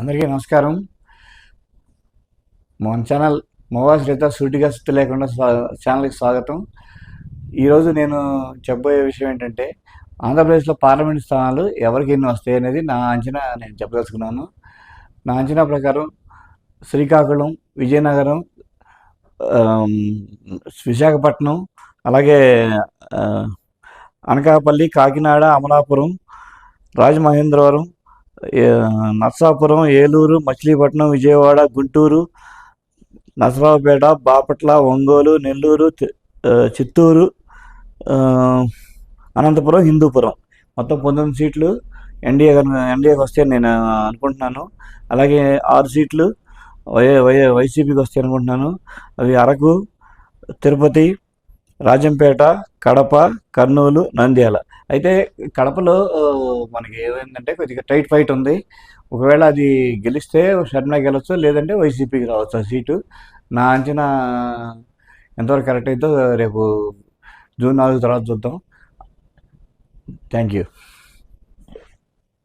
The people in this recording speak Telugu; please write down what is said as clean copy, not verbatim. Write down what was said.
అందరికీ నమస్కారం. మన ఛానల్ మోవాస్ రైతా సూటిగా సుత్తి లేకుండా ఛానల్కి స్వాగతం. ఈరోజు నేను చెప్పబోయే విషయం ఏంటంటే, ఆంధ్రప్రదేశ్లో పార్లమెంట్ స్థానాలు ఎవరికి ఎన్ని వస్తాయి అనేది నా అంచనా నేను చెప్పదలుచుకున్నాను. నా అంచనా ప్రకారం శ్రీకాకుళం, విజయనగరం, ఆమ్, విశాఖపట్నం, అలాగే ఆ, అనకాపల్లి, కాకినాడ, అమలాపురం, రాజమహేంద్రవరం, నర్సాపురం, ఏలూరు, మచిలీపట్నం, విజయవాడ, గుంటూరు, నసరావుపేట, బాపట్ల, ఒంగోలు, నెల్లూరు, చిత్తూరు, ఆ, అనంతపురం, హిందూపురం, మొత్తం 19 సీట్లు ఎన్డీఏకి వస్తాయని నేను అనుకుంటున్నాను. అలాగే 6 సీట్లు వైసీపీకి వస్తాయి అనుకుంటున్నాను. అవి అరకు, తిరుపతి, రాజంపేట, కడప, కర్నూలు, నంద్యాల. అయితే కడపలో మనకి ఏమైందంటే కొద్దిగా టైట్ ఫైట్ ఉంది. ఒకవేళ అది గెలిస్తే షర్మిల గెలవచ్చు, లేదంటే వైసీపీకి రావచ్చు ఆ సీటు. నా అంచనా ఎంతవరకు కరెక్ట్ అయితే రేపు జూన్ 4 తర్వాత చూద్దాం. Thank you.